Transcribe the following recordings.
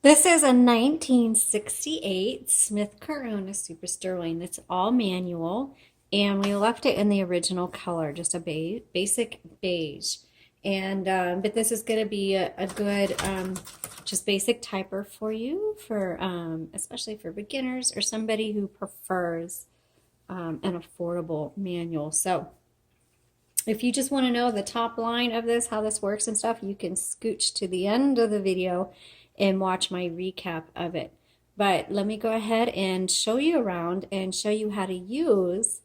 This is a 1968 Smith Corona Super Sterling. It's all manual, and we left it in the original color, just a basic beige. And but this is going to be a good, just basic typer for you, for especially for beginners or somebody who prefers an affordable manual. So if you just want to know the top line of this, how this works and stuff, you can scooch to the end of the video and watch my recap of it. But let me go ahead and show you around and show you how to use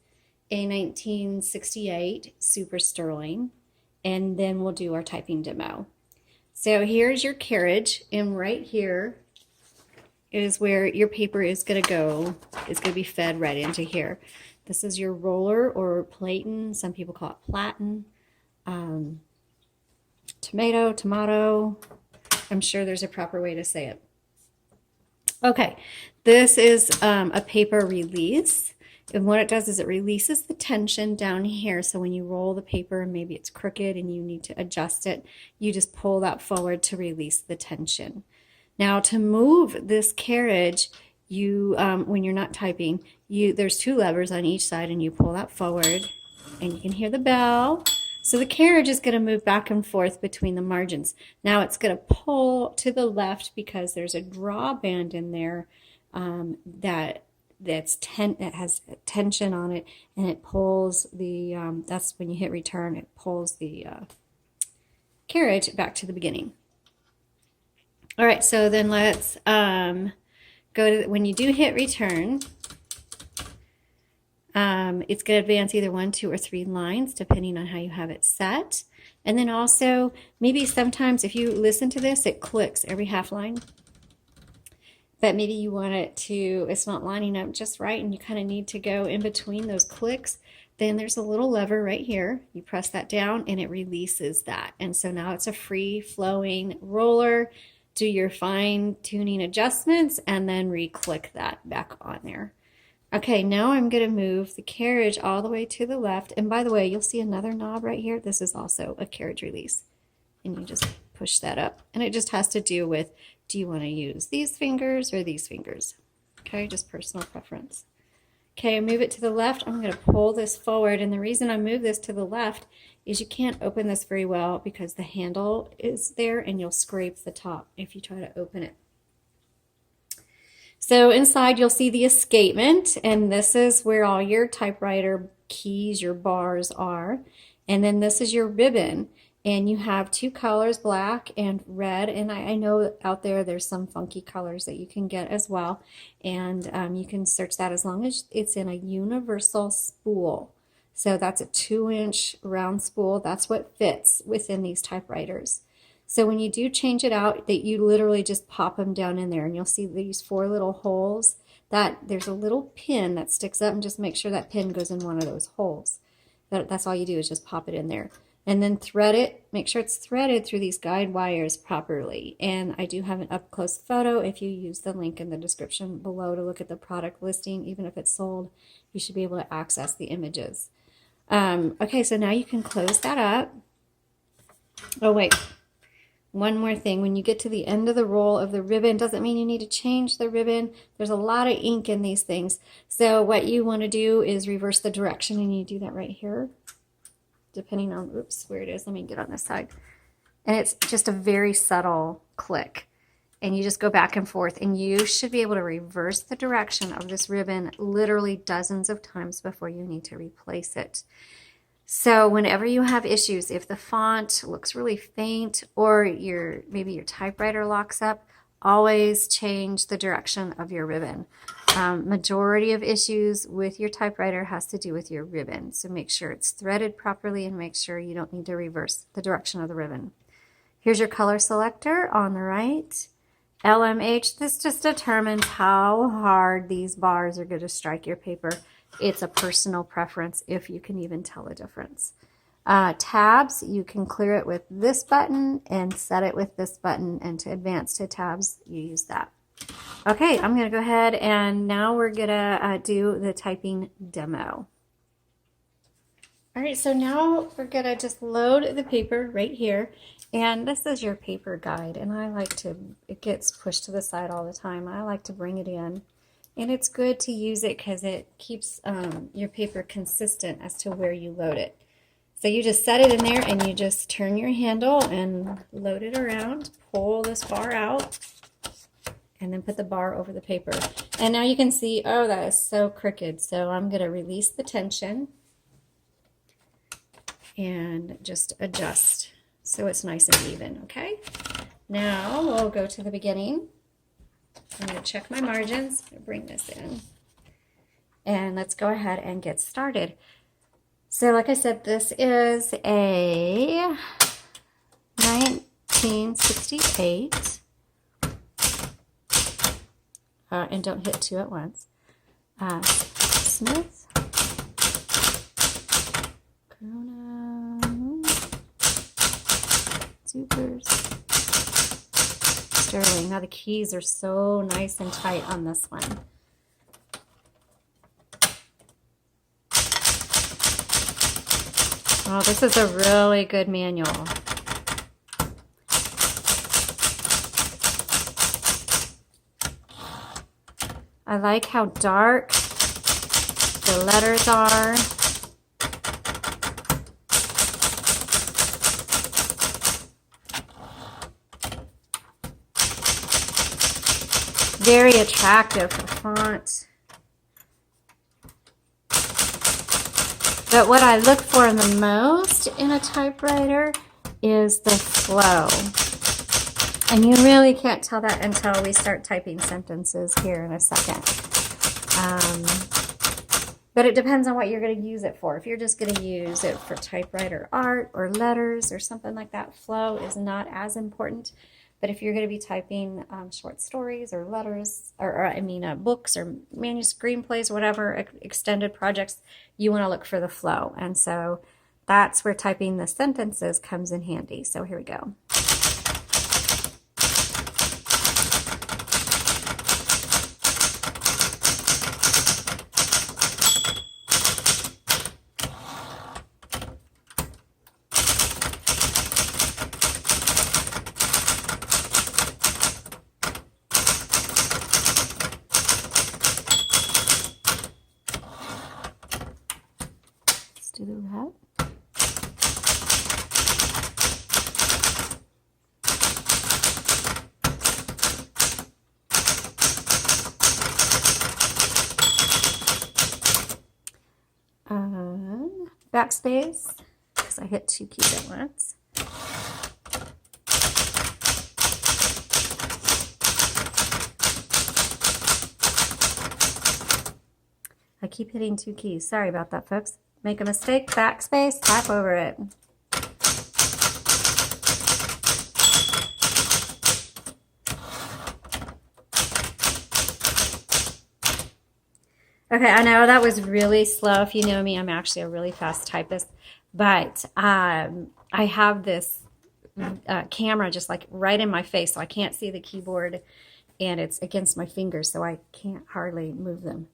a 1968 Super Sterling, and then we'll do our typing demo. So here's your carriage, and right here is where your paper is going to go. It's going to be fed right into here. This is your roller or platen. Some people call it platen. Tomato. I'm sure there's a proper way to say it. Okay, this is a paper release. And what it does is it releases the tension down here. So when you roll the paper and maybe it's crooked and you need to adjust it, you just pull that forward to release the tension. Now to move this carriage, you when you're not typing, there's two levers on each side, and you pull that forward and you can hear the bell. So the carriage is going to move back and forth between the margins. Now it's going to pull to the left because there's a drawband in there that has tension on it, and it pulls the that's when you hit return, it pulls the carriage back to the beginning. All right, so then let's go to when you do hit return. It's going to advance either 1, 2, or 3 lines depending on how you have it set. And then also maybe sometimes if you listen to this, it clicks every half line. But maybe you want it to, it's not lining up just right and you kind of need to go in between those clicks. Then there's a little lever right here. You press that down and it releases that. And so now it's a free flowing roller. Do your fine tuning adjustments and then re-click that back on there. Okay, now I'm going to move the carriage all the way to the left. And by the way, you'll see another knob right here. This is also a carriage release. And you just push that up. And it just has to do with, do you want to use these fingers or these fingers? Okay, just personal preference. Okay, I move it to the left. I'm going to pull this forward. And the reason I move this to the left is you can't open this very well because the handle is there and you'll scrape the top if you try to open it. So inside you'll see the escapement, and this is where all your typewriter keys, your bars are. And then this is your ribbon, and you have 2 colors, black and red. And I know out there's some funky colors that you can get as well. And you can search that as long as it's in a universal spool. So that's a 2-inch round spool. That's what fits within these typewriters. So when you do change it out, that you literally just pop them down in there, and you'll see these 4 little holes. That there's a little pin that sticks up, and just make sure that pin goes in one of those holes. That's all you do is just pop it in there. And then thread it. Make sure it's threaded through these guide wires properly. And I do have an up-close photo. If you use the link in the description below to look at the product listing, even if it's sold, you should be able to access the images. Okay, so now you can close that up. Oh, wait. One more thing, when you get to the end of the roll of the ribbon, doesn't mean you need to change the ribbon. There's a lot of ink in these things. So what you want to do is reverse the direction, and you do that right here, depending on, oops, where it is. Let me get on this side. And it's just a very subtle click. And you just go back and forth, and you should be able to reverse the direction of this ribbon literally dozens of times before you need to replace it. So whenever you have issues, if the font looks really faint or maybe your typewriter locks up, always change the direction of your ribbon. Majority of issues with your typewriter has to do with your ribbon. So make sure it's threaded properly and make sure you don't need to reverse the direction of the ribbon. Here's your color selector on the right. LMH, this just determines how hard these bars are going to strike your paper. It's a personal preference if you can even tell a difference. Tabs, you can clear it with this button and set it with this button, and to advance to tabs, you use that. Okay, I'm going to go ahead and now we're going to do the typing demo. All right, so now we're going to just load the paper right here, And this is your paper guide, and I like to, it gets pushed to the side all the time. I like to bring it in. And it's good to use it because it keeps your paper consistent as to where you load it. So you just set it in there and you just turn your handle and load it around, pull this bar out, and then put the bar over the paper. And now you can see, oh, that is so crooked. So I'm going to release the tension and just adjust so it's nice and even, okay? Now we'll go to the beginning. I'm going to check my margins, bring this in, and let's go ahead and get started. So like I said, this is a 1968, and don't hit two at once, Smith, Corona, Supers, Sterling. Now the keys are so nice and tight on this one. Oh, this is a really good manual. I like how dark the letters are. Very attractive font. But what I look for the most in a typewriter is the flow. And you really can't tell that until we start typing sentences here in a second. But it depends on what you're going to use it for. If you're just going to use it for typewriter art or letters or something like that, flow is not as important. But if you're going to be typing short stories or letters, or books or screenplays, whatever, extended projects, you want to look for the flow. And so that's where typing the sentences comes in handy. So here we go. Do the red. Backspace, because I hit two keys at once. I keep hitting two keys. Sorry about that, folks. Make a mistake, backspace, tap over it. Okay, I know that was really slow. If you know me, I'm actually a really fast typist, but I have this camera just like right in my face, so I can't see the keyboard, and it's against my fingers, so I can't hardly move them.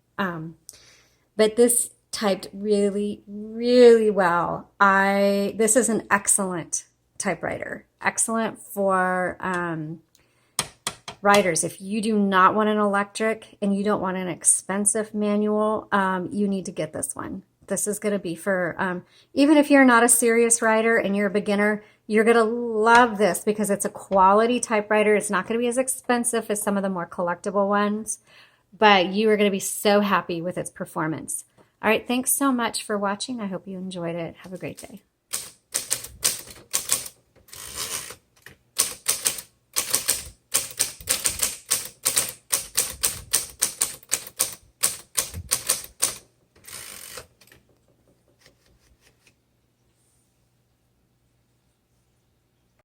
But this typed really, really well. This is an excellent typewriter. Excellent for writers. If you do not want an electric and you don't want an expensive manual, you need to get this one. This is going to be for, even if you're not a serious writer and you're a beginner, you're going to love this because it's a quality typewriter. It's not going to be as expensive as some of the more collectible ones, but you are going to be so happy with its performance. All right, thanks so much for watching. I hope you enjoyed it. Have a great day.